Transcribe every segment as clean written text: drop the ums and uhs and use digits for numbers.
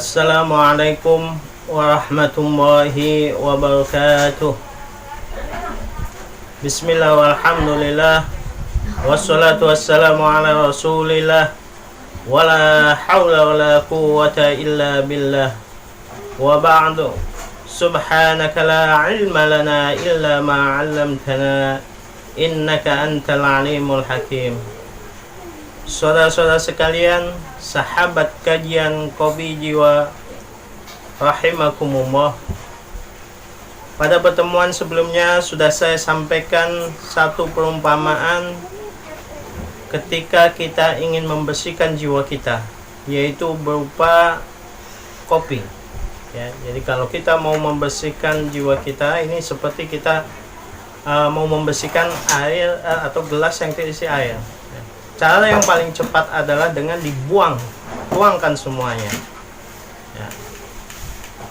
Assalamualaikum warahmatullahi wabarakatuh. Bismillah walhamdulillah, wassalatu wassalamu ala rasulillah, wala hawla wala quwwata illa billah. Wa ba'du, subhanaka la ilma lana illa ma 'allamtana, innaka antal alimul hakim. Saudara-saudara sekalian, sahabat kajian Qobi Jiwa rahimakumullah. Pada pertemuan sebelumnya sudah saya sampaikan satu perumpamaan ketika kita ingin membersihkan jiwa kita, yaitu berupa kopi. Ya, jadi kalau kita mau membersihkan jiwa kita, ini seperti kita mau membersihkan air atau gelas yang terisi air. Cara yang paling cepat adalah dengan tuangkan semuanya. Ya.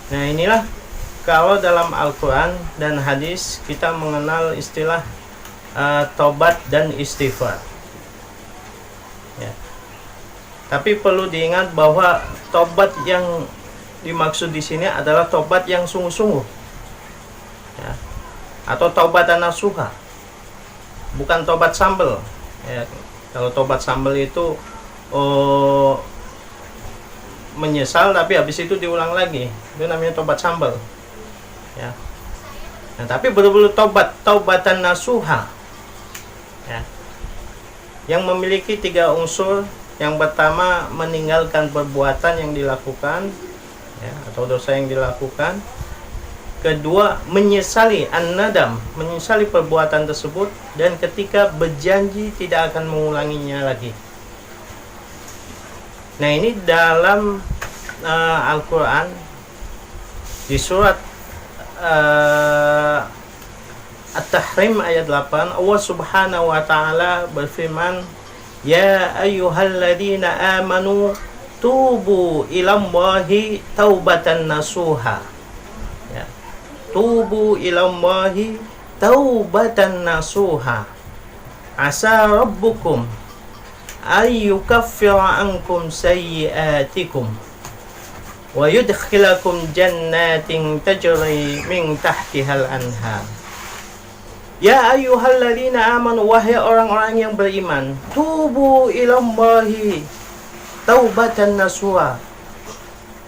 Nah, inilah kalau dalam Al-Quran dan hadis kita mengenal istilah tobat dan istighfar. Ya. Tapi perlu diingat bahwa tobat yang dimaksud di sini adalah tobat yang sungguh-sungguh, ya. Atau tobatan nasuha, bukan tobat sambel. Ya. Kalau tobat sambel itu menyesal tapi habis itu diulang lagi, itu namanya tobat sambel, ya. Nah, tapi betul-betul taubatan nasuha, ya, yang memiliki 3 unsur. Yang pertama, meninggalkan perbuatan yang dilakukan, ya, atau dosa yang dilakukan. Kedua, menyesali an-nadam, menyesali perbuatan tersebut, dan ketika berjanji tidak akan mengulanginya lagi. Nah, ini dalam Al-Quran di surat At-Tahrim ayat 8, Allah Subhanahu wa ta'ala berfirman, "Ya ayyuhalladzina amanu tubu ilallahi taubatan nasuha." Ya. Tubu ilallahi taubatan nasuha. Asa rabbukum ayyukaffira ankum sayyiatikum wa yudkhilakum jannatin tajri min tahtihal anhar. Ya ayyuhalladzina amanu, wahai orang-orang yang beriman, tubu ilallahi taubatan nasuha.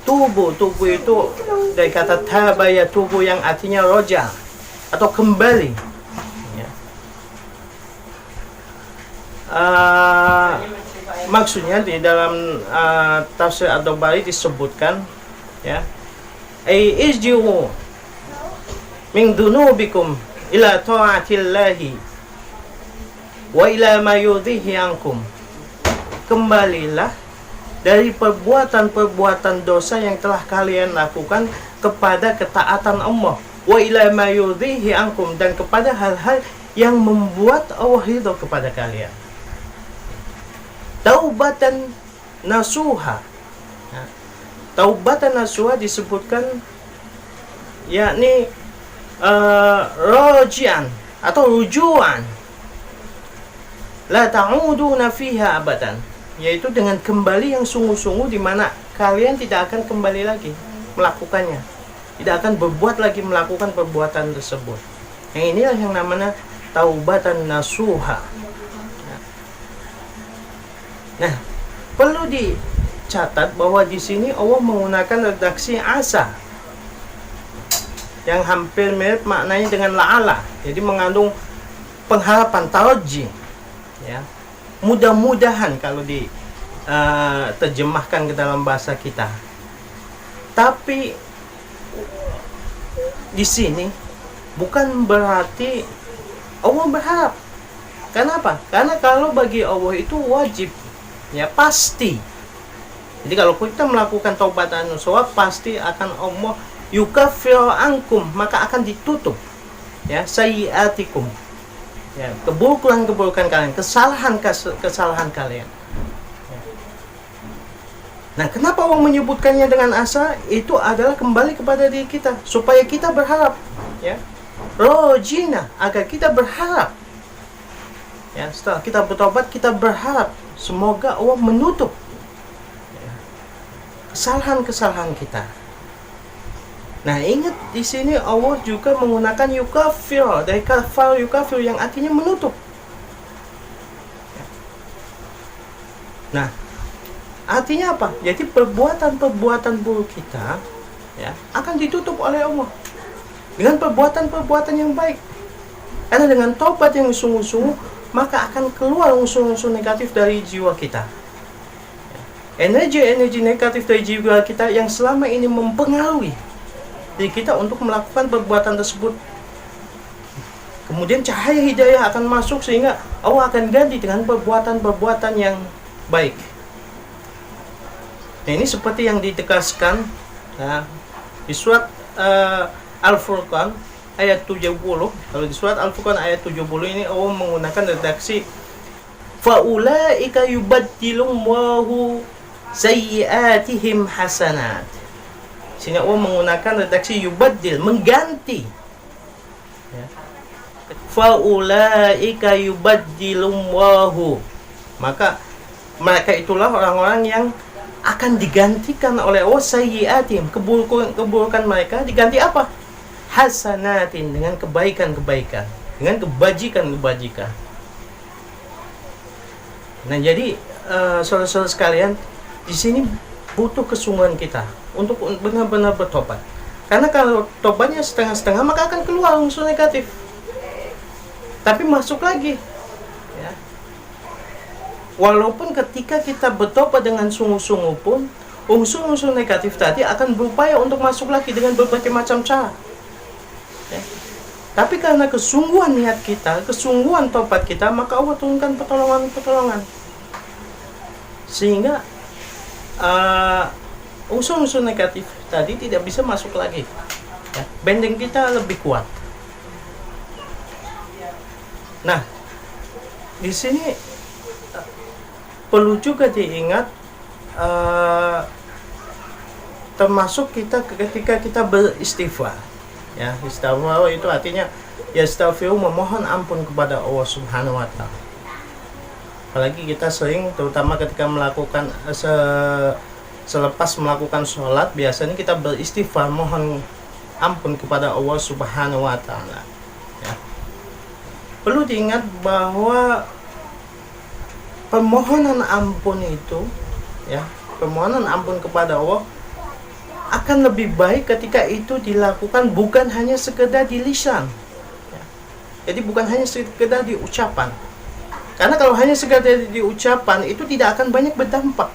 Tubu itu dari kata tabaya tubu yang artinya roja atau kembali, ya. Maksudnya di dalam tafsir Ad-Dabari disebutkan, ya, izji'u min dunubikum ila ta'atillahi wa ila ma yudhihi ankum. Kembalilah dari perbuatan-perbuatan dosa yang telah kalian lakukan kepada ketaatan Allah, wa ila ma yudhihi ankum, dan kepada hal-hal yang membuat Allah ridho kepada kalian. Taubatan nasuha. Nah, taubatan nasuha disebutkan yakni rojian atau rujuan, la ta'uduna fiha abadan, yaitu dengan kembali yang sungguh-sungguh, di mana kalian tidak akan kembali lagi melakukannya, tidak akan berbuat lagi melakukan perbuatan tersebut. Yang inilah yang namanya taubatan nasuha. Nah, perlu dicatat bahwa di sini Allah menggunakan redaksi asa yang hampir mirip maknanya dengan la'ala, jadi mengandung pengharapan, taraji, ya. Mudah-mudahan kalau diterjemahkan ke dalam bahasa kita. Tapi di sini bukan berarti Allah berharap. Kenapa? Karena kalau bagi Allah itu wajib, ya, pasti. Jadi kalau kita melakukan taubatan nasuha, pasti akan Allah yukaffiru ankum, maka akan ditutup, ya, sayyiatikum, ya, keburukan kalian, kesalahan kalian. Ya. Nah, kenapa Allah menyebutkannya dengan asa? Itu adalah kembali kepada diri kita, supaya kita berharap, ya, rojina, agar kita berharap, ya, setelah kita bertobat kita berharap semoga Allah menutup. kesalahan-kesalahan kita. Nah, ingat di sini Allah juga menggunakan yukafir, dari kafar yukafir yang artinya menutup. Nah, artinya apa? Jadi perbuatan-perbuatan buruk kita ya akan ditutup oleh Allah dengan perbuatan-perbuatan yang baik. Karena dengan taubat yang sungguh-sungguh, maka akan keluar unsur-unsur negatif dari jiwa kita. Energi-energi negatif dari jiwa kita yang selama ini mempengaruhi diri kita untuk melakukan perbuatan tersebut. Kemudian cahaya hidayah akan masuk sehingga Allah akan ganti dengan perbuatan-perbuatan yang baik. Nah, ini seperti yang ditegaskan ya, di surat Al-Furqan ayat 70. Kalau di surat Al-Furqan ayat 70 ini Allah menggunakan redaksi faulaika yubaddilullahu sayyiatihim hasanat. Sini Allah menggunakan redaksi yubaddil, mengganti ya. Faulaika yubaddilullahu, maka mereka itulah orang-orang yang akan digantikan oleh Allah sayyiatihim, keburukan mereka diganti apa? Hasanatin, dengan kebaikan-kebaikan, dengan kebajikan-kebajikan. Nah, jadi saudara-saudara sekalian, di sini butuh kesungguhan kita untuk benar-benar bertobat. Karena kalau tobatnya setengah-setengah, maka akan keluar unsur negatif. Tapi masuk lagi. Ya. Walaupun ketika kita bertobat dengan sungguh-sungguh pun, unsur-unsur negatif tadi akan berupaya untuk masuk lagi dengan berbagai macam cara. Ya. Tapi karena kesungguhan niat kita, kesungguhan tobat kita, maka Allah turunkan pertolongan-pertolongan. Sehingga unsur-unsur negatif tadi tidak bisa masuk lagi. Ya. Benteng kita lebih kuat. Nah, di sini perlu juga diingat, termasuk kita ketika kita beristighfar. Ya, istighfar itu artinya yastaghfiru, memohon ampun kepada Allah Subhanahu wa taala. Apalagi kita sering, terutama ketika melakukan selepas melakukan sholat, biasanya kita beristighfar, mohon ampun kepada Allah Subhanahu wa taala. Ya. Perlu diingat bahwa permohonan ampun itu, ya, permohonan ampun kepada Allah akan lebih baik ketika itu dilakukan bukan hanya sekedar di lisan. Ya. Jadi bukan hanya sekedar di ucapan. Karena kalau hanya sekedar di ucapan, itu tidak akan banyak berdampak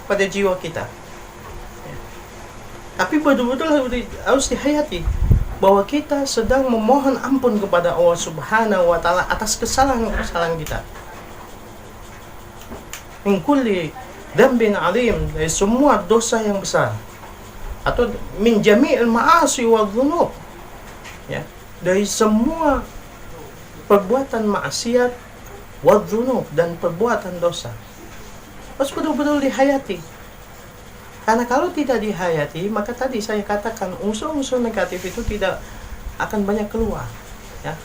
pada jiwa kita. Ya. Tapi betul-betul harus dihayati bahwa kita sedang memohon ampun kepada Allah Subhanahu wa taala atas kesalahan-kesalahan kita. Min kulli dzambin 'adzim, dari semua dosa yang besar. Atau min jami'il ma'asi wa dzunub. Ya, dari semua perbuatan maksiat wadzunub, dan perbuatan dosa. Harus betul-betul dihayati. Karena kalau tidak dihayati, maka tadi saya katakan unsur-unsur negatif itu tidak akan banyak keluar, ya.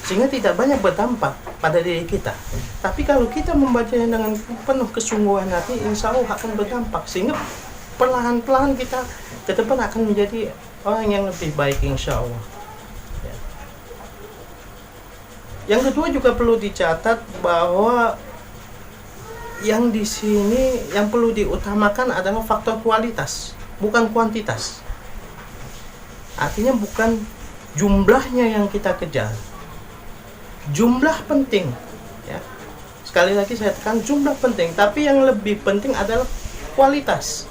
Sehingga tidak banyak berdampak pada diri kita. Tapi kalau kita membacanya dengan penuh kesungguhan hati, insya Allah akan berdampak. Sehingga perlahan-lahan kita ke depan akan menjadi orang yang lebih baik, insya Allah. Yang kedua juga perlu dicatat bahwa yang di sini yang perlu diutamakan adalah faktor kualitas, bukan kuantitas. Artinya bukan jumlahnya yang kita kejar. Jumlah penting, ya. Sekali lagi saya tekan, jumlah penting, tapi yang lebih penting adalah kualitas.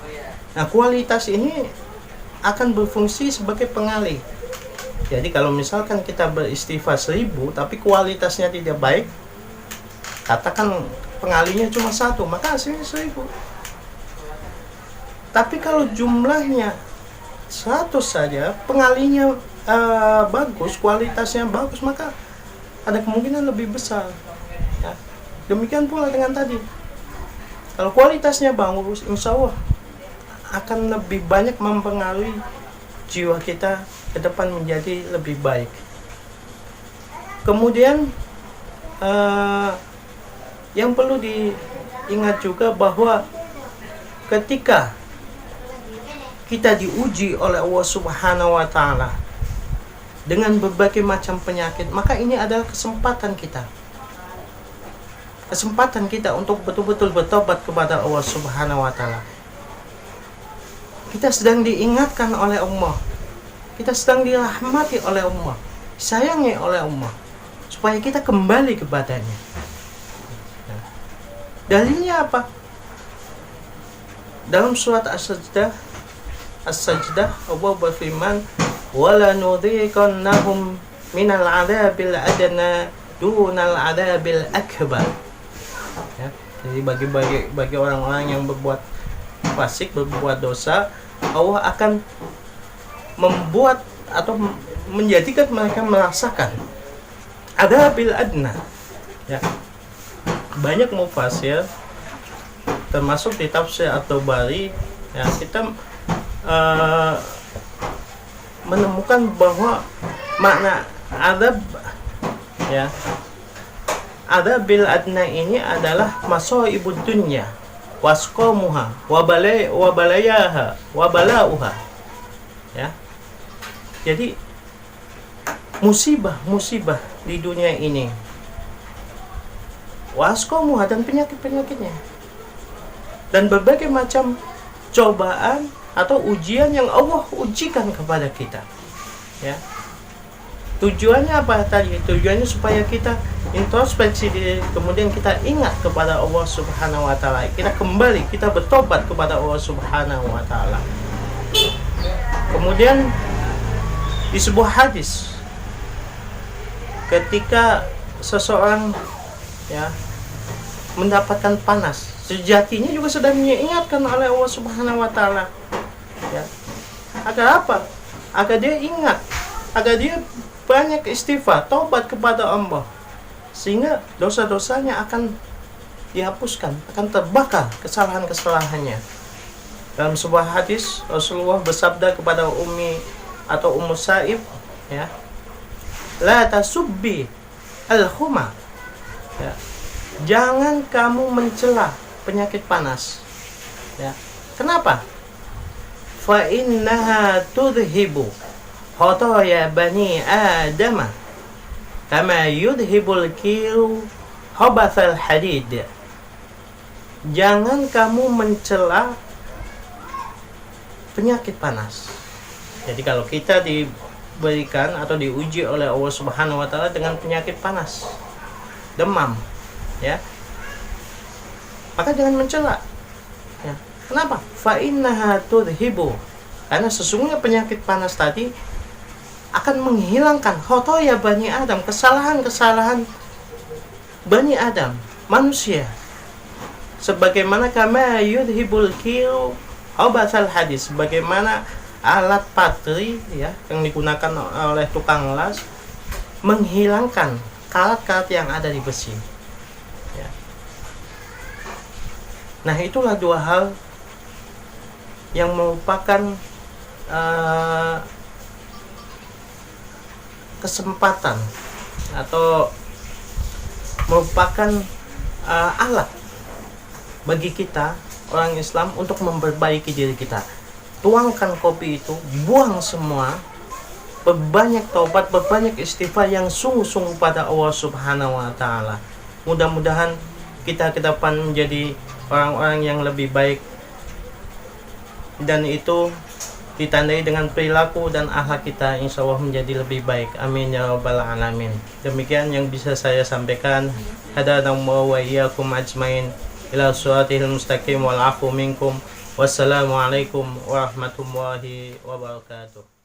Nah, kualitas ini akan berfungsi sebagai pengalih. Jadi kalau misalkan kita beristighfar 1000 tapi kualitasnya tidak baik, katakan pengalinya cuma 1, maka hasilnya 1000. Tapi kalau jumlahnya 100 saja, pengalinya bagus, kualitasnya bagus, maka ada kemungkinan lebih besar. Ya. Demikian pula dengan tadi. Kalau kualitasnya bagus, insya Allah akan lebih banyak mempengaruhi jiwa kita ke depan menjadi lebih baik. Kemudian yang perlu diingat juga bahwa ketika kita diuji oleh Allah Subhanahu wa taala dengan berbagai macam penyakit, maka ini adalah kesempatan kita. Kesempatan kita untuk betul-betul bertobat kepada Allah Subhanahu wa taala. Kita sedang diingatkan oleh Allah. Kita sedang dirahmati oleh Allah, disayangi oleh Allah, supaya kita kembali kepadanya. Dalilnya apa? Dalam surat As-Sajdah, Allah berfirman, "Wala nudhiqannahum minal 'adzabil adna dunal 'adzabil akbar." Ya, jadi bagi orang-orang yang berbuat fasik, berbuat dosa, Allah akan membuat atau menjadikan mereka merasakan adzabil adna. Ya. Banyak mufasir termasuk di tafsir At-Tabari, ya, kita menemukan bahwa makna adab, ya, adzabil adna ini adalah masaibud dunya wasqamuha wabalayaha wabalauha. Ya. Jadi musibah di dunia ini, wasqamuha, dan penyakit-penyakitnya, dan berbagai macam cobaan atau ujian yang Allah ujikan kepada kita. Ya. Tujuannya apa tadi? Tujuannya supaya kita introspeksi diri, kemudian kita ingat kepada Allah Subhanahu wa taala. Kita kembali, kita bertobat kepada Allah Subhanahu wa taala. Kemudian di sebuah hadis, ketika seseorang, ya, mendapatkan panas, sejatinya juga sedang diingatkan oleh Allah Subhanahu wa taala. Ya. Agar apa? Agar dia ingat, agar dia banyak istighfar, taubat kepada Allah, sehingga dosa-dosanya akan dihapuskan, akan terbakar kesalahan-kesalahannya. Dalam sebuah hadis, Rasulullah bersabda kepada Ummu Sa'ib, ya, la tasubbi al-huma, ya, jangan kamu mencela penyakit panas. Ya. Kenapa? Fa innaha tudhibu khataya bani Adam kama yudhibul kiru khabathal hadid. Jangan kamu mencela penyakit panas. Jadi kalau kita diberikan atau diuji oleh Allah Subhanahu wa taala dengan penyakit panas, demam, ya, maka jangan mencela. Ya. Kenapa? Fa innaha tudhibu, karena sesungguhnya penyakit panas tadi akan menghilangkan khotoya Bani Adam, kesalahan-kesalahan Bani Adam, manusia. Sebagaimana kama yudhibul kiru khabathal hadis, sebagaimana alat patri, ya, yang digunakan oleh tukang las menghilangkan karat-karat yang ada di besi. Ya. Nah, itulah dua hal yang merupakan kesempatan atau merupakan alat bagi kita orang Islam untuk memperbaiki diri kita. Tuangkan kopi itu, buang semua, berbanyak taubat, berbanyak istighfar yang sungguh-sungguh pada Allah Subhanahu wa taala. Mudah-mudahan kita ke depan menjadi orang-orang yang lebih baik, dan itu ditandai dengan perilaku dan akhlak kita, insya Allah menjadi lebih baik. Amin ya rabbal alamin. Demikian yang bisa saya sampaikan. Hadanallahi wa iyyakum ajmain ila shiratil mustaqim wal afu minkum. Wassalamualaikum warahmatullahi wabarakatuh.